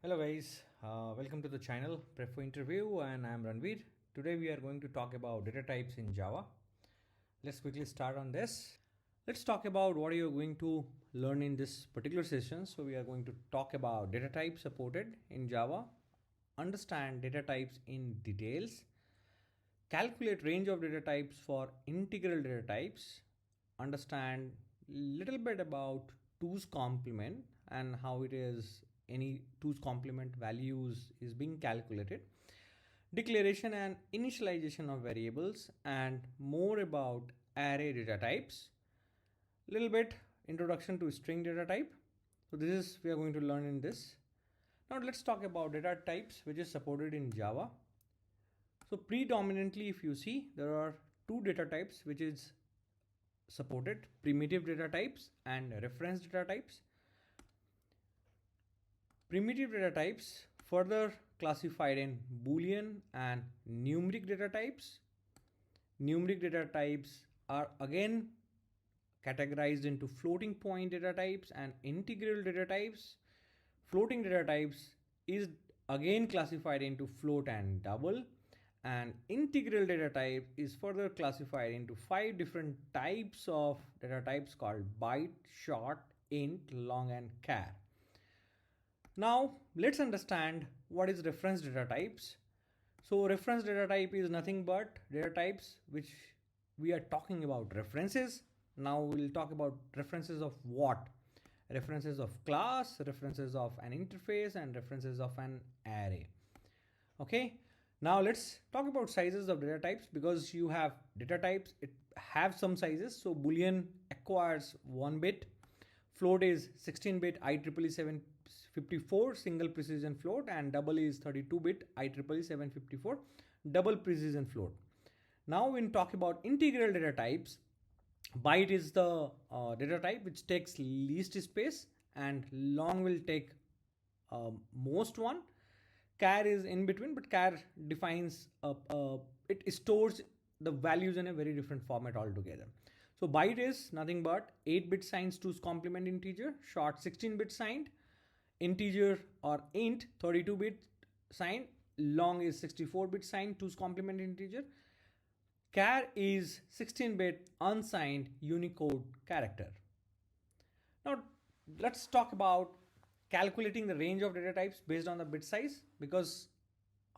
Hello guys, welcome to the channel Prep for Interview and I am Ranveer. Today we are going to talk about data types in Java. Let's quickly start on this. Let's talk about what you are going to learn in this particular session. So we are going to talk about data types supported in Java, understand data types in details, calculate range of data types for integral data types, understand little bit about two's complement and how it is any two's complement values is being calculated, declaration and initialization of variables, and more about array data types, little bit introduction to string data type. So this is we are going to learn in this. Now let's talk about data types which is supported in Java. So predominantly if you see there are two data types which is supported, primitive data types and reference data types. Primitive data types further classified in Boolean and numeric data types. Numeric data types are again categorized into floating point data types and integral data types. Floating data types is again classified into float and double, and integral data type is further classified into 5 different types of data types called byte, short, int, long, and char. Now let's understand what is reference data types. So reference data type is nothing but data types which we are talking about references. Now we'll talk about references of what? References of class, references of an interface, and references of an array. Okay. Now let's talk about sizes of data types, because you have data types, it have some sizes. So Boolean acquires 1 bit, float is 16-bit IEEE 754 single precision float, and double is 32-bit IEEE 754 double precision float. Now when talk about integral data types, byte is the data type which takes least space, and long will take most one. Char is in between, but char defines it stores the values in a very different format altogether. So byte is nothing but 8-bit signs 2's complement integer, short 16-bit signed, integer or int 32-bit signed, long is 64-bit signed 2's complement integer. Char is 16-bit unsigned Unicode character. Now let's talk about calculating the range of data types based on the bit size, because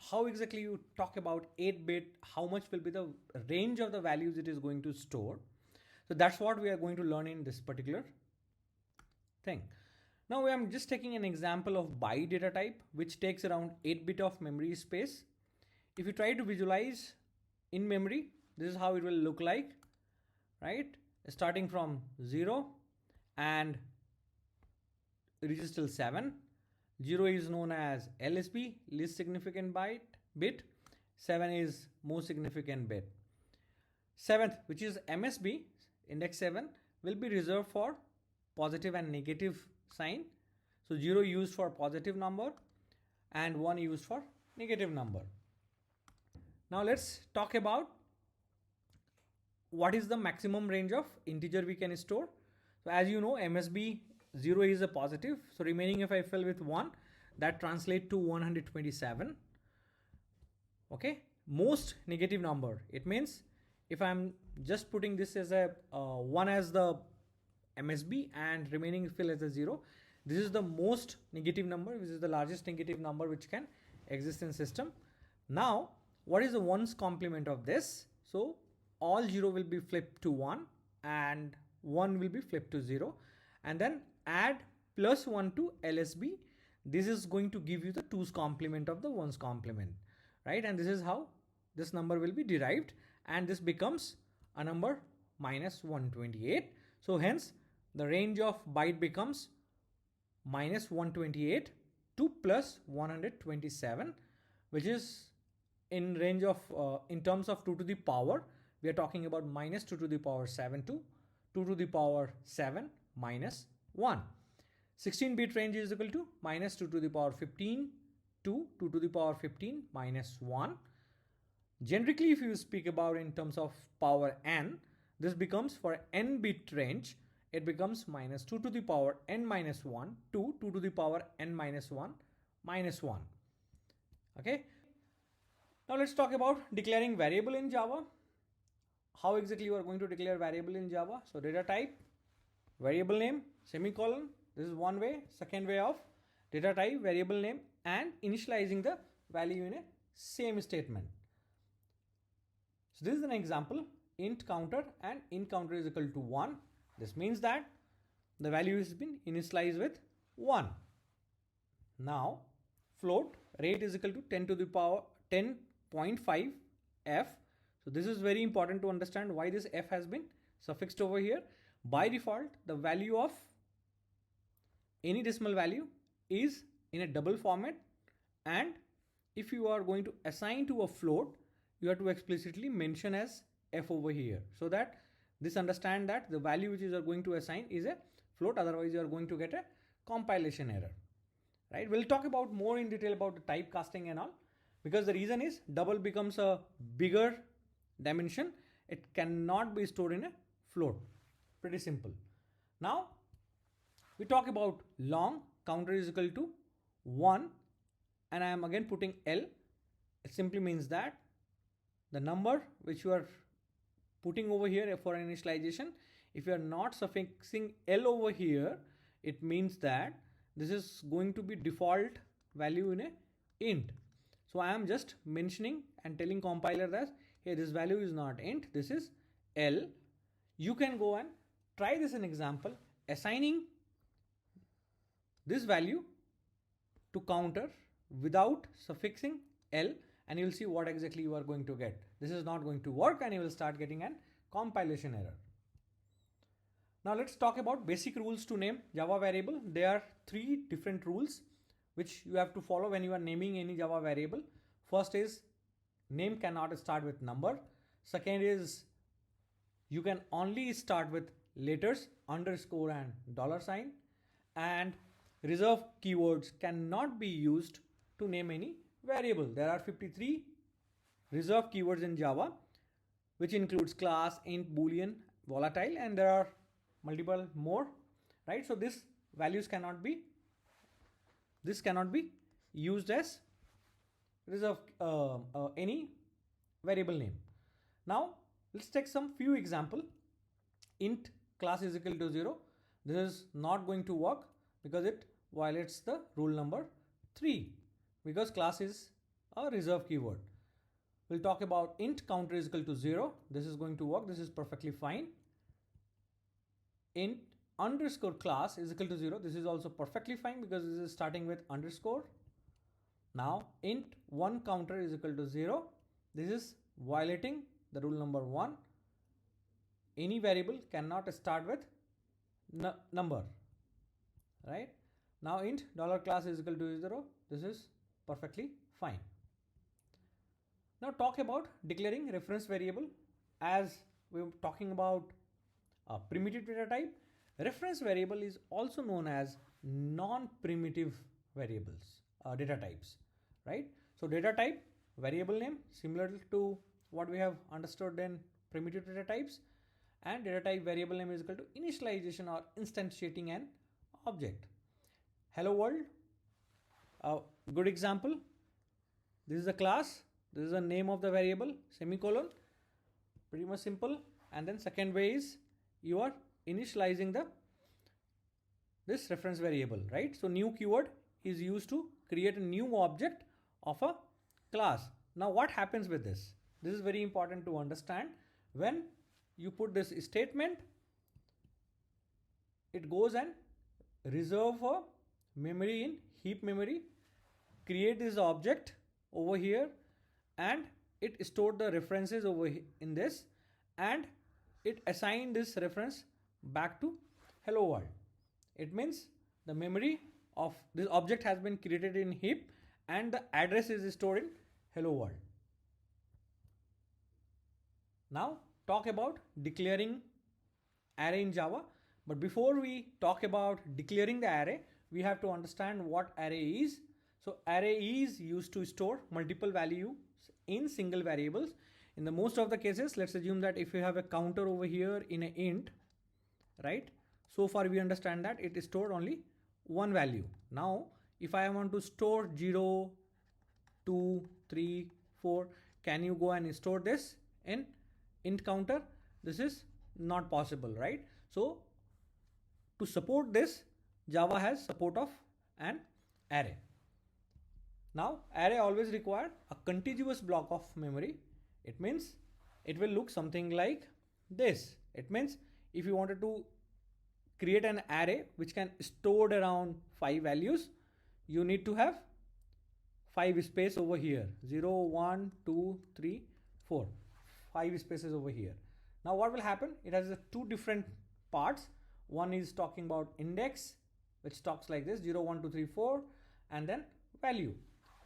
how exactly you talk about 8-bit, how much will be the range of the values it is going to store. So that's what we are going to learn in this particular thing. Now I am just taking an example of byte data type which takes around 8-bit of memory space. If you try to visualize in memory, this is how it will look like, right? Starting from 0 and reaches till 7. 0 is known as LSB, least significant bit. 7 is most significant bit. 7th, which is MSB, index 7, will be reserved for positive and negative sign. So 0 used for positive number and 1 used for negative number. Now let's talk about what is the maximum range of integer we can store. So as you know, MSB 0 is a positive, so remaining if I fill with 1, that translates to 127. Okay, most negative number, it means if I'm just putting this as a 1 as the MSB and remaining fill as a 0, this is the most negative number, which is the largest negative number which can exist in system. Now what is the 1's complement of this? So all 0 will be flipped to 1 and 1 will be flipped to 0, and then add plus 1 to LSB. This is going to give you the 2's complement of the 1's complement, right? And this is how this number will be derived, and this becomes a number minus 128. So hence the range of byte becomes minus 128 to plus 127, which is in range of in terms of 2 to the power, we are talking about minus 2 to the power 7 to 2 to the power 7 minus 1. 16-bit range is equal to minus 2 to the power 15 to 2 to the power 15 minus 1. Generically, if you speak about in terms of power n, this becomes for n-bit range, it becomes minus 2 to the power n minus 1 to 2 to the power n minus 1 minus 1. Okay. Now let's talk about declaring variable in Java. How exactly you are going to declare variable in Java? So data type, variable name, semicolon. This is one way. Second way of data type, variable name, and initializing the value in a same statement. So this is an example, int counter, and int counter is equal to 1. This means that the value has been initialized with 1. Now float rate is equal to 10 to the power 10.5 f. So this is very important to understand why this f has been suffixed over here. By default, the value of any decimal value is in a double format, and if you are going to assign to a float, you have to explicitly mention as f over here, so that this understand that the value which you are going to assign is a float, otherwise you are going to get a compilation error. Right? We'll talk about more in detail about the typecasting and all, because the reason is double becomes a bigger dimension. It cannot be stored in a float. Pretty simple. Now we talk about long. Counter is equal to 1, and I am again putting L. It simply means that the number which you are putting over here for initialization, if you are not suffixing L over here, it means that this is going to be default value in a int. So I am just mentioning and telling compiler that hey, this value is not int, this is L. You can go and try this in example, assigning this value to counter without suffixing L, and you will see what exactly you are going to get. This is not going to work, and you will start getting an compilation error. Now let's talk about basic rules to name Java variable. There are 3 different rules which you have to follow when you are naming any Java variable. First is name cannot start with number. Second is you can only start with letters, underscore and $sign. And reserved keywords cannot be used to name any variable. There are 53 reserved keywords in Java, which includes class, int, boolean, volatile, and there are multiple more, right? So this cannot be used as reserved any variable name. Now let's take some few example. Int class is equal to 0. This is not going to work because it violates the rule number 3, because class is a reserved keyword. We'll talk about int counter is equal to 0. This is going to work. This is perfectly fine. Int underscore class is equal to 0. This is also perfectly fine because this is starting with underscore. Now int 1 counter is equal to 0. This is violating the rule number 1. Any variable cannot start with number, right? Now int $class is equal to 0. This is perfectly fine. Now talk about declaring reference variable. As we were talking about primitive data type, reference variable is also known as non-primitive variables, data types, right? So data type, variable name, similar to what we have understood in primitive data types, and data type variable name is equal to initialization or instantiating an object. Hello world, good example. This is a class, this is the name of the variable, semicolon, pretty much simple. And then second way is you are initializing this reference variable, right? So new keyword is used to create a new object of a class. Now what happens with this? This is very important to understand. When you put this statement, it goes and reserve a memory in heap memory, create this object over here, and it stored the references over in this, and it assigned this reference back to hello world. It means the memory of this object has been created in heap and the address is stored in hello world. Now talk about declaring array in Java. But before we talk about declaring the array, we have to understand what array is. So array is used to store multiple values in single variables. In the most of the cases, let's assume that if you have a counter over here in an int, right? So far we understand that it is stored only one value. Now if I want to store 0, 2, 3, 4, can you go and store this in int counter? This is not possible, right? So to support this, Java has support of an array. Now array always require a contiguous block of memory. It means it will look something like this. It means if you wanted to create an array which can store around 5 values, you need to have 5 space over here, 0, 1, 2, 3, 4, 5 spaces over here. Now what will happen? It has two different parts. One is talking about index, which talks like this, 0, 1, 2, 3, 4, and then value.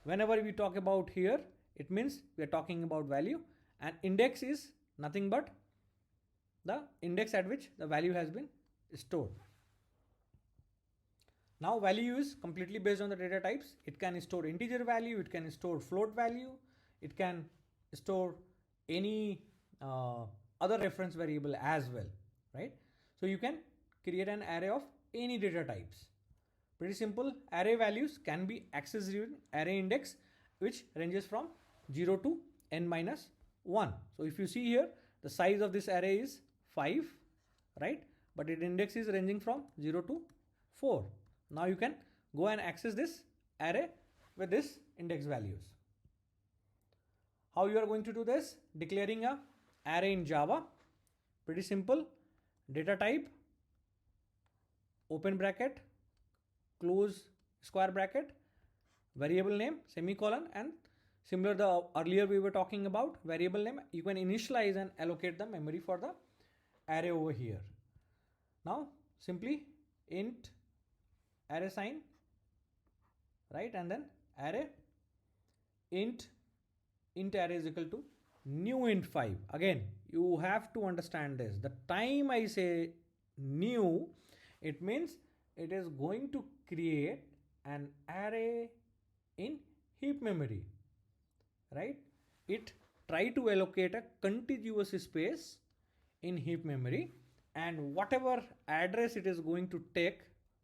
Whenever we talk about here, it means we are talking about value, and index is nothing but the index at which the value has been stored. Now value is completely based on the data types. It can store integer value, it can store float value, it can store any other reference variable as well, right? So you can create an array of any data types. Pretty simple. Array values can be accessed using array index, which ranges from 0 to n minus 1. So if you see here, the size of this array is 5, right? But its index is ranging from 0 to 4. Now you can go and access this array with this index values. How you are going to do this? Declaring a array in Java. Pretty simple. Data type, open bracket, close square bracket, variable name, semicolon, and similar the earlier we were talking about variable name, you can initialize and allocate the memory for the array over here. Now simply int array sign, right, and then array int array is equal to new int 5. Again, you have to understand this. The time I say new, it means it is going to create an array in heap memory, right? It try to allocate a contiguous space in heap memory, and whatever address it is going to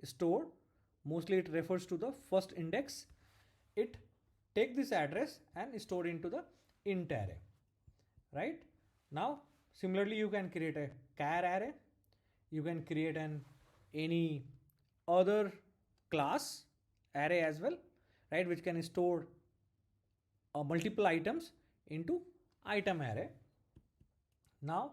store, mostly it refers to the first index, it take this address and store into the int array, right? Now similarly you can create a char array, you can create any other class array as well, right, which can store multiple items into item array. Now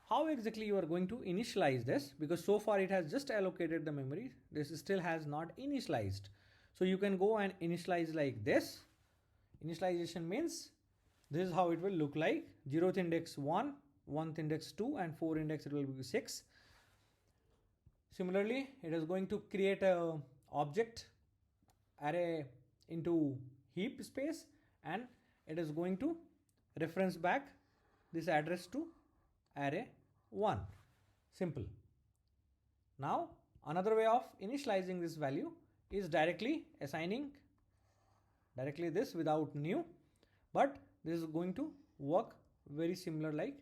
how exactly you are going to initialize this, because so far it has just allocated the memory, this still has not initialized. So you can go and initialize like this. Initialization means this is how it will look like. 0th index 1, 1th index 2, and 4 index it will be 6. Similarly, it is going to create a object array into heap space, and it is going to reference back this address to array 1. Simple. Now another way of initializing this value is directly assigning this without new, but this is going to work very similar like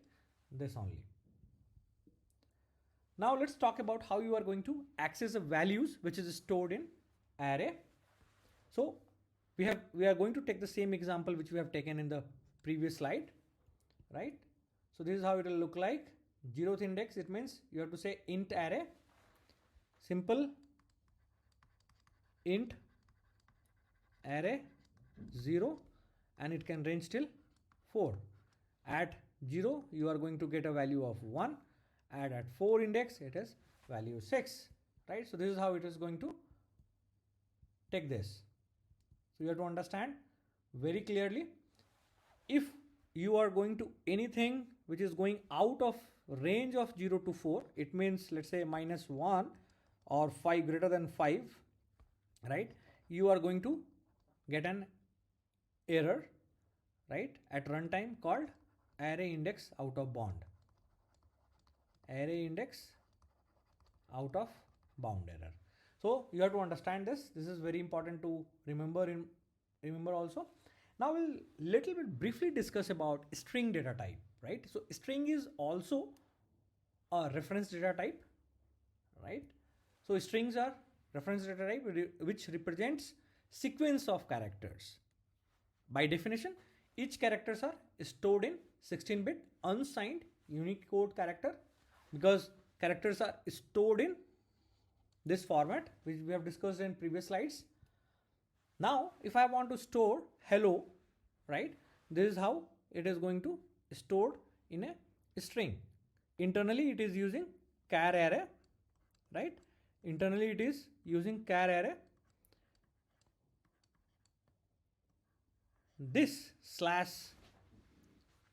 this only. Now let's talk about how you are going to access the values which is stored in array. So we are going to take the same example which we have taken in the previous slide, right? So this is how it will look like. 0th index, it means you have to say int array, simple int array 0, and it can range till 4. At 0 you are going to get a value of 1, and at 4 index it is value 6, right? So this is how it is going to take this. So you have to understand very clearly, if you are going to anything which is going out of range of 0 to 4, it means let's say -1 or 5 greater than 5, right? You are going to get an error, right, at runtime called array index out of bound. Array index out of bound error. So you have to understand this. This is very important to remember also. Now we'll little bit briefly discuss about string data type, right? So string is also a reference data type, right? So strings are reference data type which represents sequence of characters. By definition, each characters are stored in 16-bit unsigned Unicode character, because characters are stored in this format which we have discussed in previous slides. Now, if I want to store hello, right, this is how it is going to stored in a string. Internally, it is using char array, right? Internally, it is using char array. This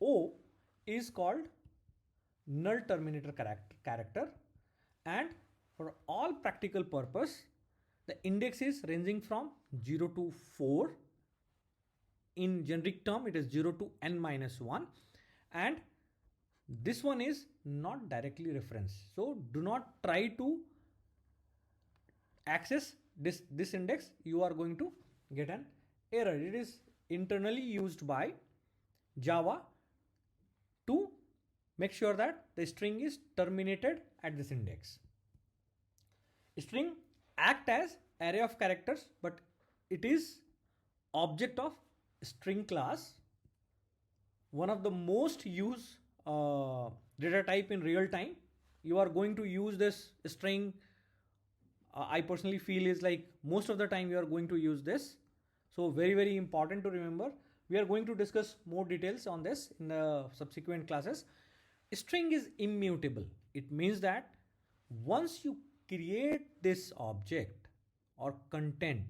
/o is called null terminator character, and for all practical purpose, the index is ranging from 0 to 4. In generic term, it is 0 to n minus 1, and this one is not directly referenced. So do not try to access this index. You are going to get an error. It is internally used by Java to make sure that the string is terminated at this index. String act as array of characters, but it is object of string class. One of the most used data type in real time. You are going to use this string. I personally feel is like most of the time you are going to use this. So very important to remember. We are going to discuss more details on this in the subsequent classes. String is immutable. It means that once you create this object or content,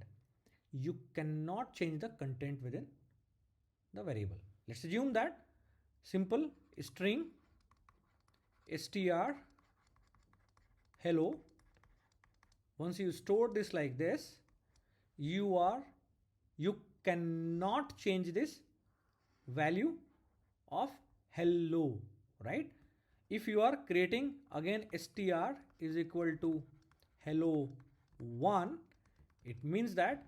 you cannot change the content within the variable. Let's assume that simple string str hello. Once you store this like this, you cannot change this value of hello, right? If you are creating again str is equal to hello 1, it means that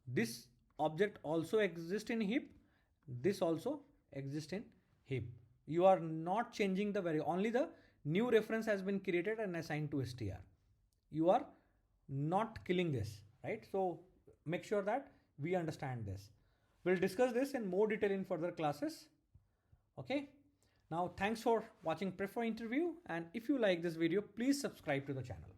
this object also exists in heap, this also exists in heap. You are not changing the value, only the new reference has been created and assigned to str. You are not killing this, right? So make sure that we understand this. We'll discuss this in more detail in further classes. Okay. Now, thanks for watching Prefer Interview, and if you like this video, please subscribe to the channel.